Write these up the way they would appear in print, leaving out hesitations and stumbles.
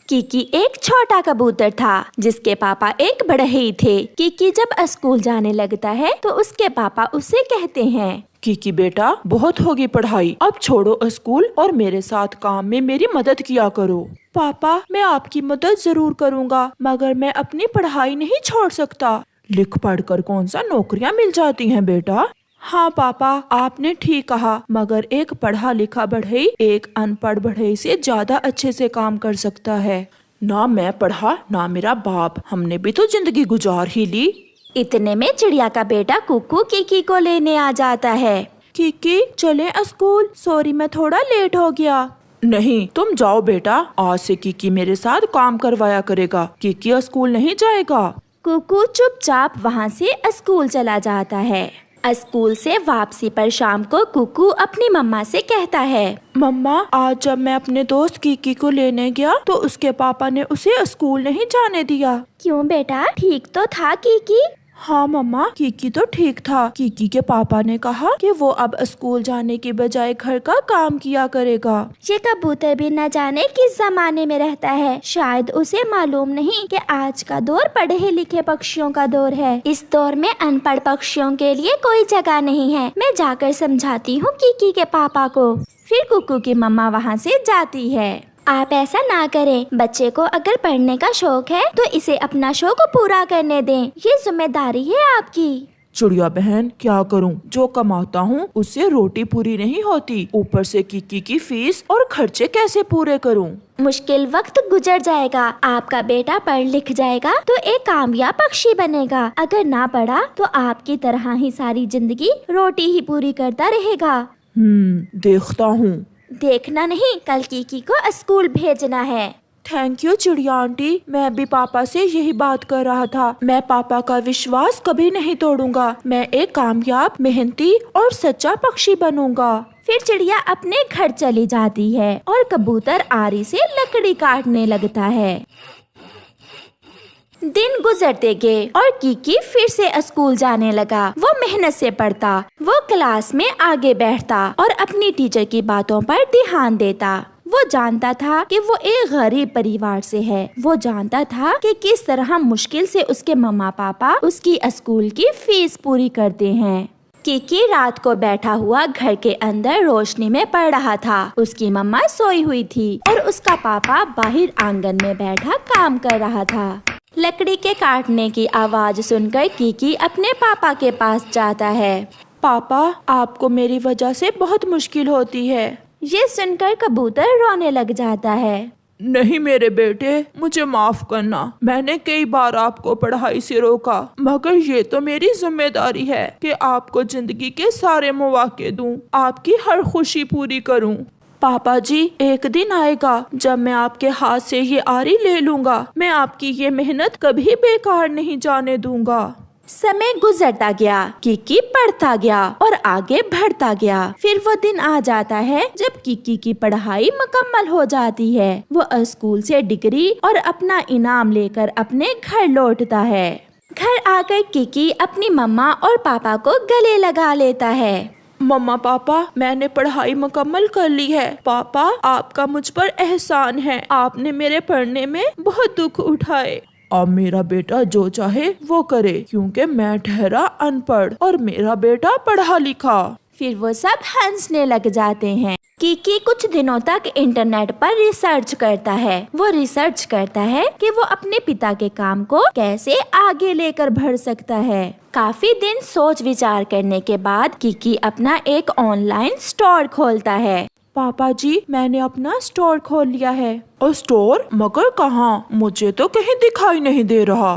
Kiki एक छोटा कबूतर था जिसके पापा एक बढ़ई थे। कीकी जब स्कूल जाने लगता है तो उसके पापा उसे कहते हैं, कीकी बेटा, बहुत होगी पढ़ाई, अब छोड़ो स्कूल और मेरे साथ काम में मेरी मदद किया करो। पापा, मैं आपकी मदद जरूर करूँगा, मगर मैं अपनी पढ़ाई नहीं छोड़ सकता। लिख पढ़कर कौन सा नौकरियाँ मिल जाती हैं बेटा। हाँ पापा, आपने ठीक कहा, मगर एक पढ़ा लिखा बढ़ई एक अनपढ़ बढ़ई से ज्यादा अच्छे से काम कर सकता है। ना मैं पढ़ा ना मेरा बाप, हमने भी तो जिंदगी गुजार ही ली। इतने में चिड़िया का बेटा कुकू कीकी को लेने आ जाता है। कीकी, चले स्कूल, सॉरी मैं थोड़ा लेट हो गया। नहीं, तुम जाओ बेटा, आज से कीकी मेरे साथ काम करवाया करेगा। कीकी स्कूल नहीं जाएगा। कुकू चुपचाप वहाँ से स्कूल चला जाता है। स्कूल से वापसी पर शाम को कुकू अपनी मम्मा से कहता है, मम्मा, आज जब मैं अपने दोस्त कीकी को लेने गया तो उसके पापा ने उसे स्कूल नहीं जाने दिया। क्यों बेटा, ठीक तो था कीकी? हाँ मम्मा, कीकी तो ठीक था। कीकी के पापा ने कहा कि वो अब स्कूल जाने के बजाय घर का काम किया करेगा। ये कबूतर भी न जाने किस जमाने में रहता है। शायद उसे मालूम नहीं कि आज का दौर पढ़े लिखे पक्षियों का दौर है। इस दौर में अनपढ़ पक्षियों के लिए कोई जगह नहीं है। मैं जाकर समझाती हूँ कीकी के पापा को। फिर कुकू की मम्मा वहाँ से जाती है। आप ऐसा ना करें, बच्चे को अगर पढ़ने का शौक है तो इसे अपना शौक पूरा करने दें, ये जिम्मेदारी है आपकी। चिड़िया बहन, क्या करूं, जो कमाता हूं उससे रोटी पूरी नहीं होती, ऊपर से कीकी की फीस और खर्चे कैसे पूरे करूं। मुश्किल वक्त गुजर जाएगा, आपका बेटा पढ़ लिख जाएगा तो एक कामयाब पक्षी बनेगा। अगर ना पढ़ा तो आपकी तरह ही सारी जिंदगी रोटी ही पूरी करता रहेगा। देखता हूँ। देखना नहीं, कल कीकी को स्कूल भेजना है। थैंक यू चिड़िया आंटी, मैं भी पापा से यही बात कर रहा था। मैं पापा का विश्वास कभी नहीं तोड़ूंगा। मैं एक कामयाब, मेहनती और सच्चा पक्षी बनूंगा। फिर चिड़िया अपने घर चली जाती है और कबूतर आरी से लकड़ी काटने लगता है। दिन गुजरते गए और कीकी फिर से स्कूल जाने लगा। वो मेहनत से पढ़ता, वो क्लास में आगे बैठता और अपनी टीचर की बातों पर ध्यान देता। वो जानता था कि वो एक गरीब परिवार से है। वो जानता था कि किस तरह मुश्किल से उसके मम्मा पापा उसकी स्कूल की फीस पूरी करते हैं। कीकी रात को बैठा हुआ घर के अंदर रोशनी में पढ़ रहा था। उसकी मम्मा सोई हुई थी और उसका पापा बाहर आंगन में बैठा काम कर रहा था। लकड़ी के काटने की आवाज सुनकर कीकी अपने पापा के पास जाता है। पापा, आपको मेरी वजह से बहुत मुश्किल होती है। ये सुनकर कबूतर रोने लग जाता है। नहीं मेरे बेटे, मुझे माफ करना। मैंने कई बार आपको पढ़ाई से रोका, मगर ये तो मेरी जिम्मेदारी है कि आपको जिंदगी के सारे मौके दूं, आपकी हर खुशी पूरी करूं। पापा जी, एक दिन आएगा जब मैं आपके हाथ से ये आरी ले लूंगा। मैं आपकी ये मेहनत कभी बेकार नहीं जाने दूंगा। समय गुजरता गया, कीकी पढ़ता गया और आगे बढ़ता गया। फिर वो दिन आ जाता है जब कीकी की पढ़ाई मुकम्मल हो जाती है। वो स्कूल से डिग्री और अपना इनाम लेकर अपने घर लौटता है। घर आकर कीकी अपनी मम्मा और पापा को गले लगा लेता है। मम्मा पापा, मैंने पढ़ाई मुकम्मल कर ली है। पापा, आपका मुझ पर एहसान है, आपने मेरे पढ़ने में बहुत दुख उठाए। अब मेरा बेटा जो चाहे वो करे, क्योंकि मैं ठहरा अनपढ़ और मेरा बेटा पढ़ा लिखा। फिर वो सब हंसने लग जाते हैं। कीकी कुछ दिनों तक इंटरनेट पर रिसर्च करता है। वो रिसर्च करता है कि वो अपने पिता के काम को कैसे आगे लेकर बढ़ सकता है। काफी दिन सोच विचार करने के बाद कीकी अपना एक ऑनलाइन स्टोर खोलता है। पापा जी, मैंने अपना स्टोर खोल लिया है। और स्टोर? मगर कहाँ? मुझे तो कहीं दिखाई नहीं दे रहा।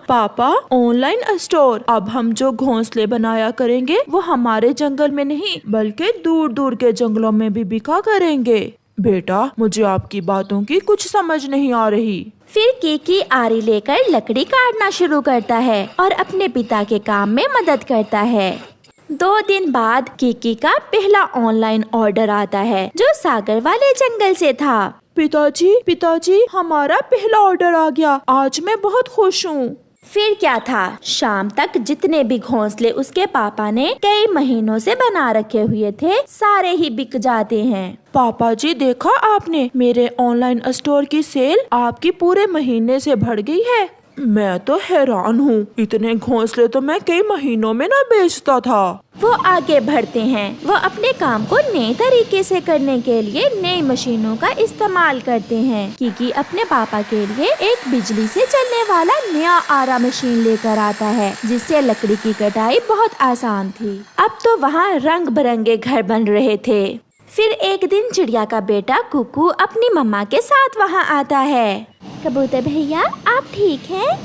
पापा, ऑनलाइन स्टोर? अब हम जो घोंसले बनाया करेंगे वो हमारे जंगल में नहीं बल्कि दूर दूर के जंगलों में भी बिका करेंगे। बेटा, मुझे आपकी बातों की कुछ समझ नहीं आ रही। फिर कीकी आरी लेकर लकड़ी काटना शुरू करता है और अपने पिता के काम में मदद करता है। 2 दिन बाद कीकी का पहला ऑनलाइन ऑर्डर आता है जो सागर वाले जंगल से था। पिताजी, हमारा पहला ऑर्डर आ गया। आज मैं बहुत खुश हूँ। फिर क्या था, शाम तक जितने भी घोंसले उसके पापा ने कई महीनों से बना रखे हुए थे सारे ही बिक जाते हैं। पापा जी, देखा आपने, मेरे ऑनलाइन स्टोर की सेल आपकी पूरे महीने से बढ़ गई है। मैं तो हैरान हूँ, इतने घोंसले तो मैं कई महीनों में ना बेचता था। वो आगे बढ़ते हैं। वो अपने काम को नए तरीके से करने के लिए नई मशीनों का इस्तेमाल करते हैं। कीकी अपने पापा के लिए एक बिजली से चलने वाला नया आरा मशीन लेकर आता है, जिससे लकड़ी की कटाई बहुत आसान थी। अब तो वहाँ रंग बिरंगे घर बन रहे थे। फिर एक दिन चिड़िया का बेटा कुकू अपनी मम्मा के साथ वहाँ आता है। कबूतर भैया, आप ठीक हैं?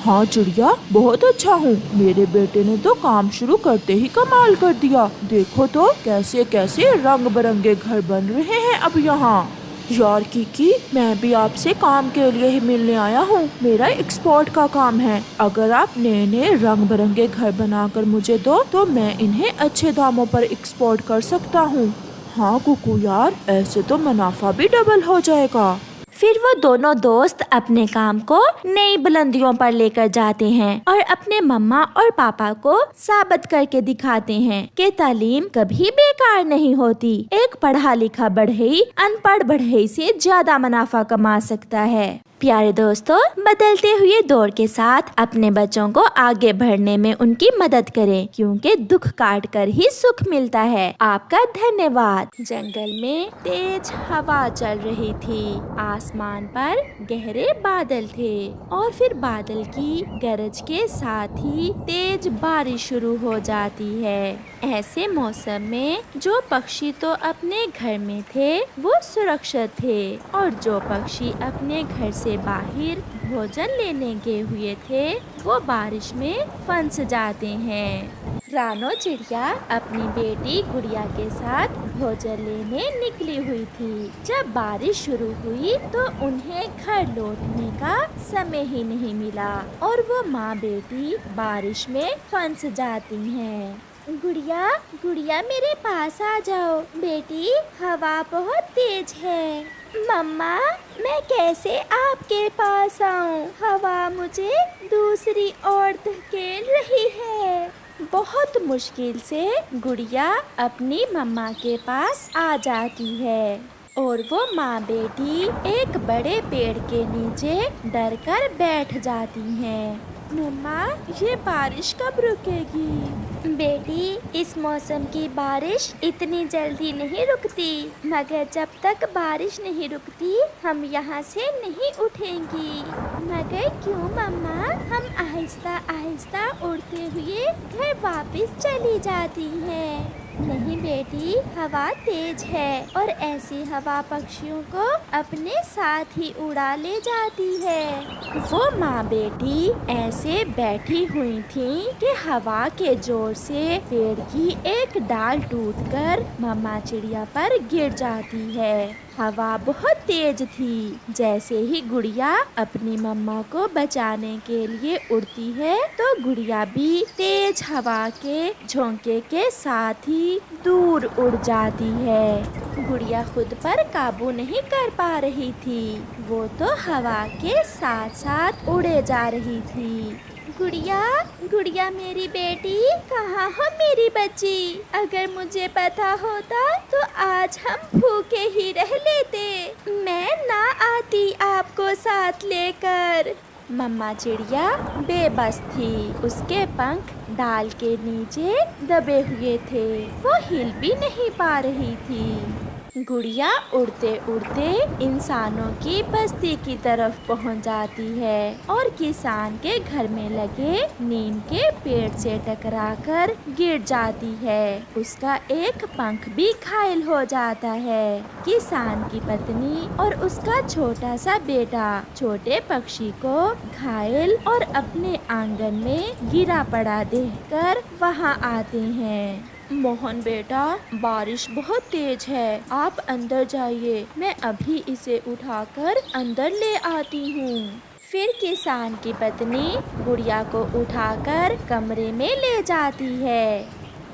हाँ चिड़िया, बहुत अच्छा हूँ। मेरे बेटे ने तो काम शुरू करते ही कमाल कर दिया। देखो तो कैसे कैसे रंग बिरंगे घर बन रहे हैं अब यहाँ। यार कीकी, मैं भी आपसे काम के लिए ही मिलने आया हूँ। मेरा एक्सपोर्ट का काम है। अगर आप नए नए रंग बिरंगे घर बनाकर मुझे दो तो मैं इन्हें अच्छे दामों पर एक्सपोर्ट कर सकता हूँ। हाँ कुकू यार, ऐसे तो मुनाफा भी डबल हो जाएगा। फिर वो दोनों दोस्त अपने काम को नई बुलंदियों पर लेकर जाते हैं और अपने मम्मा और पापा को साबित करके दिखाते हैं कि तालीम कभी बेकार नहीं होती। एक पढ़ा लिखा बढ़ई अनपढ़ बढ़ई से ज्यादा मुनाफा कमा सकता है। प्यारे दोस्तों, बदलते हुए दौर के साथ अपने बच्चों को आगे बढ़ने में उनकी मदद करें, क्योंकि दुख काट कर ही सुख मिलता है। आपका धन्यवाद। जंगल में तेज हवा चल रही थी। आसमान पर गहरे बादल थे और फिर बादल की गरज के साथ ही तेज बारिश शुरू हो जाती है। ऐसे मौसम में जो पक्षी तो अपने घर में थे वो सुरक्षित थे, और जो पक्षी अपने घर से बाहर भोजन लेने गए हुए थे वो बारिश में फंस जाते हैं। रानो चिड़िया अपनी बेटी गुड़िया के साथ भोजन लेने निकली हुई थी। जब बारिश शुरू हुई तो उन्हें घर लौटने का समय ही नहीं मिला और वो माँ बेटी बारिश में फंस जाती हैं। गुड़िया, गुड़िया मेरे पास आ जाओ। बेटी, हवा बहुत तेज है। मम्मा, मैं कैसे आपके पास आऊं? हवा मुझे दूसरी ओर धकेल रही है। बहुत मुश्किल से गुड़िया अपनी मम्मा के पास आ जाती है और वो माँ बेटी एक बड़े पेड़ के नीचे डरकर बैठ जाती हैं। मम्मा, ये बारिश कब रुकेगी? बेटी, इस मौसम की बारिश इतनी जल्दी नहीं रुकती, मगर जब तक बारिश नहीं रुकती हम यहाँ से नहीं उठेंगी। मगर क्यों मम्मा? हम आहिस्ता आहिस्ता उड़ते हुए घर वापस चली जाती हैं। नहीं बेटी, हवा तेज है और ऐसी हवा पक्षियों को अपने साथ ही उड़ा ले जाती है। वो माँ बेटी ऐसे बैठी हुई थी कि हवा के जोर से पेड़ की एक डाल टूटकर मम्मा चिड़िया पर गिर जाती है। हवा बहुत तेज थी। जैसे ही गुड़िया अपनी मम्मा को बचाने के लिए उड़ती है तो गुड़िया भी तेज हवा के झोंके के साथ ही दूर उड़ जाती है। गुड़िया खुद पर काबू नहीं कर पा रही थी, वो तो हवा के साथ साथ उड़े जा रही थी। गुड़िया, गुड़िया मेरी बेटी, कहाँ हो मेरी बच्ची? अगर मुझे पता होता तो आज हम भूखे ही रह लेते। मैं ना आती आपको साथ लेकर। मम्मा चिड़िया बेबस थी। उसके पंख डाल के नीचे दबे हुए थे, वो हिल भी नहीं पा रही थी। गुड़िया उड़ते उड़ते इंसानों की बस्ती की तरफ पहुंच जाती है और किसान के घर में लगे नीम के पेड़ से टकराकर गिर जाती है। उसका एक पंख भी घायल हो जाता है। किसान की पत्नी और उसका छोटा सा बेटा छोटे पक्षी को घायल और अपने आंगन में गिरा पड़ा देखकर वहां आते हैं। मोहन बेटा, बारिश बहुत तेज है, आप अंदर जाइए, मैं अभी इसे उठाकर अंदर ले आती हूँ। फिर किसान की पत्नी गुड़िया को उठाकर कमरे में ले जाती है।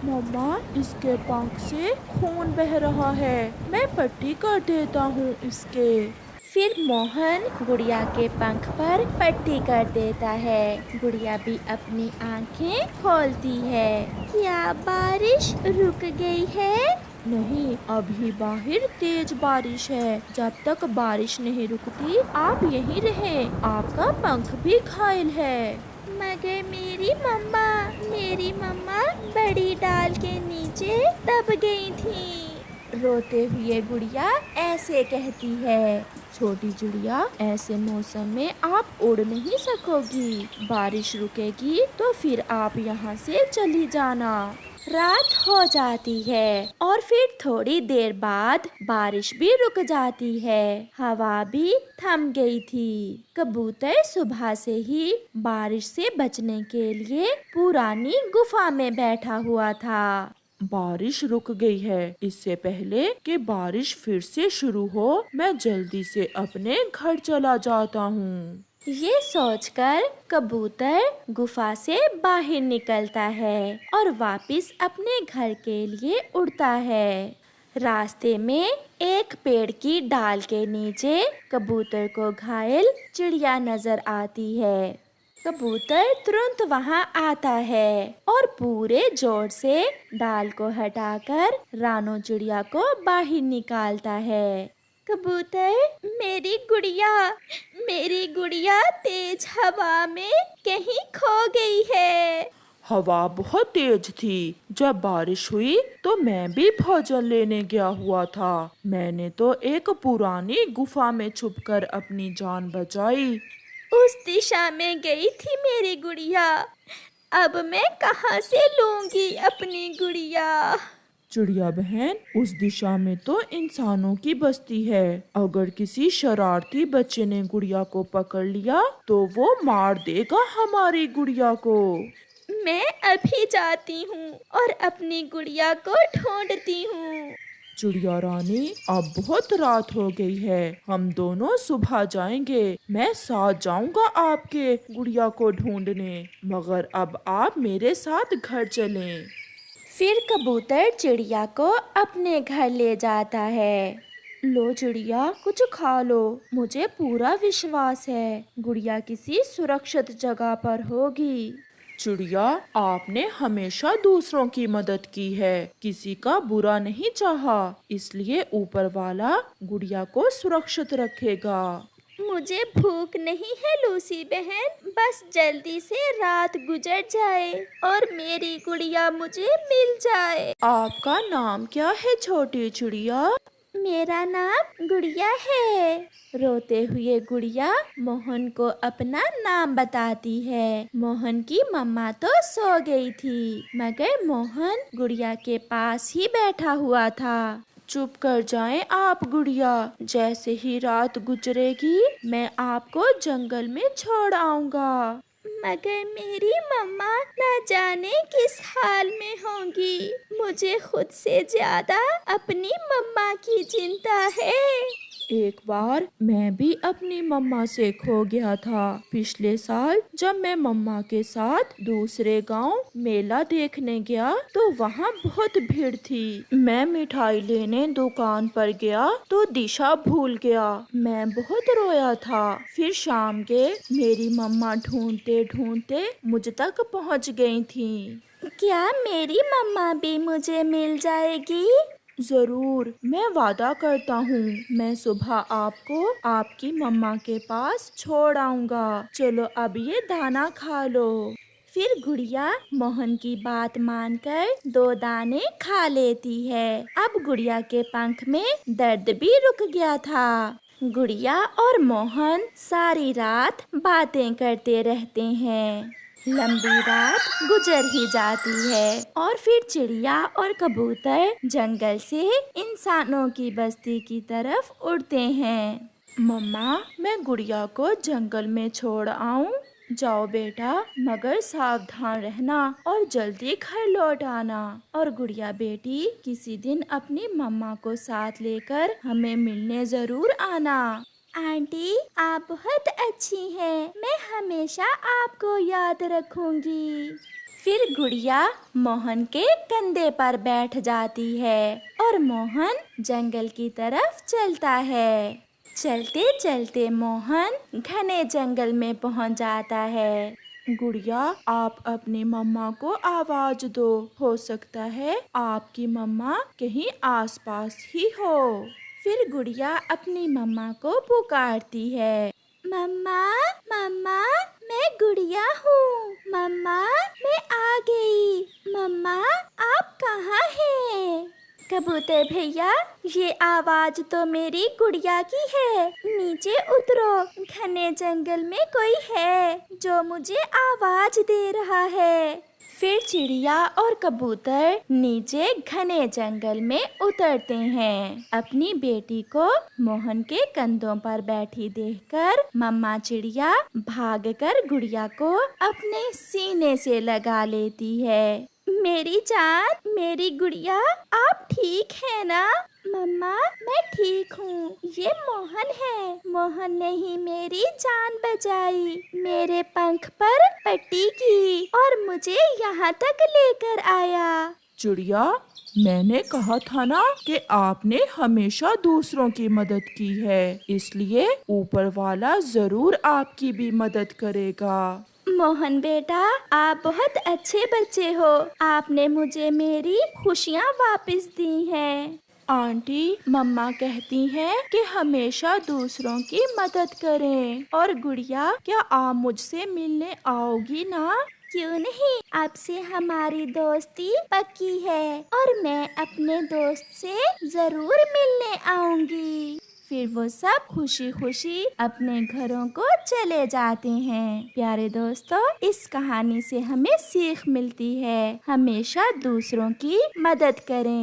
मम्मा, इसके पंख से खून बह रहा है, मैं पट्टी कर देता हूँ इसके। फिर मोहन गुड़िया के पंख पर पट्टी कर देता है। गुड़िया भी अपनी आंखें खोलती है। क्या बारिश रुक गई है? नहीं, अभी बाहर तेज बारिश है। जब तक बारिश नहीं रुकती आप यहीं रहें। आपका पंख भी घायल है। मगर मेरी मम्मा बड़ी डाल के नीचे दब गई थी। रोते हुए गुड़िया ऐसे कहती है, छोटी चिड़िया, ऐसे मौसम में आप उड़ नहीं सकोगी। बारिश रुकेगी तो फिर आप यहाँ से चली जाना। रात हो जाती है और फिर थोड़ी देर बाद बारिश भी रुक जाती है। हवा भी थम गई थी। कबूतर सुबह से ही बारिश से बचने के लिए पुरानी गुफा में बैठा हुआ था। बारिश रुक गई है। इससे पहले कि बारिश फिर से शुरू हो, मैं जल्दी से अपने घर चला जाता हूँ। ये सोचकर कबूतर गुफा से बाहर निकलता है और वापस अपने घर के लिए उड़ता है। रास्ते में एक पेड़ की डाल के नीचे कबूतर को घायल चिड़िया नजर आती है। कबूतर तुरंत वहां आता है और पूरे जोर से डाल को हटाकर रानो चिड़िया को बाहर निकालता है। कबूतर, मेरी गुड़िया तेज हवा में कहीं खो गई है। हवा बहुत तेज थी। जब बारिश हुई तो मैं भी भोजन लेने गया हुआ था। मैंने तो एक पुरानी गुफा में छुपकर अपनी जान बचाई। उस दिशा में गई थी मेरी गुड़िया। अब मैं कहाँ से लूंगी अपनी गुड़िया? चिड़िया बहन, उस दिशा में तो इंसानों की बस्ती है। अगर किसी शरारती बच्चे ने गुड़िया को पकड़ लिया तो वो मार देगा हमारी गुड़िया को। मैं अभी जाती हूँ और अपनी गुड़िया को ढूंढती हूँ। चिड़िया रानी, अब बहुत रात हो गई है। हम दोनों सुबह जाएंगे। मैं साथ जाऊंगा आपके गुड़िया को ढूंढने, मगर अब आप मेरे साथ घर चलें। फिर कबूतर चिड़िया को अपने घर ले जाता है। लो चिड़िया, कुछ खा लो। मुझे पूरा विश्वास है गुड़िया किसी सुरक्षित जगह पर होगी। चिड़िया, आपने हमेशा दूसरों की मदद की है, किसी का बुरा नहीं चाहा, इसलिए ऊपर वाला गुड़िया को सुरक्षित रखेगा। मुझे भूख नहीं है लूसी बहन, बस जल्दी से रात गुजर जाए और मेरी गुड़िया मुझे मिल जाए। आपका नाम क्या है छोटी चिड़िया? मेरा नाम गुड़िया है। रोते हुए गुड़िया मोहन को अपना नाम बताती है। मोहन की मम्मा तो सो गई थी, मगर मोहन गुड़िया के पास ही बैठा हुआ था। चुप कर जाएं आप गुड़िया, जैसे ही रात गुजरेगी मैं आपको जंगल में छोड़ आऊंगा। मगर मेरी मम्मा न जाने किस हाल में होंगी। मुझे खुद से ज्यादा अपनी मम्मा की चिंता है। एक बार मैं भी अपनी मम्मा से खो गया था। पिछले साल जब मैं मम्मा के साथ दूसरे गांव मेला देखने गया तो वहाँ बहुत भीड़ थी। मैं मिठाई लेने दुकान पर गया तो दिशा भूल गया। मैं बहुत रोया था। फिर शाम के मेरी मम्मा ढूंढते ढूंढते मुझ तक पहुँच गई थी। क्या मेरी मम्मा भी मुझे मिल जाएगी? जरूर, मैं वादा करता हूँ। मैं सुबह आपको आपकी मम्मा के पास छोड़ आऊंगा। चलो अब ये दाना खा लो। फिर गुड़िया मोहन की बात मानकर 2 दाने खा लेती है। अब गुड़िया के पंख में दर्द भी रुक गया था। गुड़िया और मोहन सारी रात बातें करते रहते हैं। लंबी रात गुजर ही जाती है और फिर चिड़िया और कबूतर जंगल से इंसानों की बस्ती की तरफ उड़ते हैं। मम्मा, मैं गुड़िया को जंगल में छोड़ आऊं? जाओ बेटा, मगर सावधान रहना और जल्दी घर लौट आना। और गुड़िया बेटी, किसी दिन अपनी मम्मा को साथ लेकर हमें मिलने जरूर आना। आंटी, आप बहुत अच्छी हैं। मैं हमेशा आपको याद रखूंगी। फिर गुड़िया मोहन के कंधे पर बैठ जाती है और मोहन जंगल की तरफ चलता है। चलते चलते मोहन घने जंगल में पहुंच जाता है। गुड़िया, आप अपनी मम्मा को आवाज दो, हो सकता है आपकी मम्मा कहीं आसपास ही हो। फिर गुड़िया अपनी मम्मा को पुकारती है। मम्मा, मम्मा, मैं गुड़िया हूँ। मम्मा, मैं आ गई। मम्मा, आप कहाँ हैं? कबूतर भैया, ये आवाज तो मेरी गुड़िया की है। नीचे उतरो, घने जंगल में कोई है जो मुझे आवाज दे रहा है। फिर चिड़िया और कबूतर नीचे घने जंगल में उतरते हैं। अपनी बेटी को मोहन के कंधों पर बैठी देखकर मम्मा चिड़िया भागकर गुड़िया को अपने सीने से लगा लेती है। मेरी जान, मेरी गुड़िया, आप ठीक है ना? मम्मा, मैं ठीक हूँ। ये मोहन है। मोहन ने ही मेरी जान बचाई, मेरे पंख पर पट्टी की और मुझे यहाँ तक लेकर आया। चिड़िया, मैंने कहा था ना कि आपने हमेशा दूसरों की मदद की है, इसलिए ऊपर वाला जरूर आपकी भी मदद करेगा। मोहन बेटा, आप बहुत अच्छे बच्चे हो। आपने मुझे मेरी खुशियाँ वापस दी हैं। आंटी, मम्मा कहती हैं कि हमेशा दूसरों की मदद करें। और गुड़िया, क्या आप मुझसे मिलने आओगी ना? क्यों नहीं, आपसे हमारी दोस्ती पक्की है और मैं अपने दोस्त से जरूर मिलने आऊंगी। फिर वो सब खुशी खुशी अपने घरों को चले जाते हैं। प्यारे दोस्तों, इस कहानी से हमें सीख मिलती है, हमेशा दूसरों की मदद करें।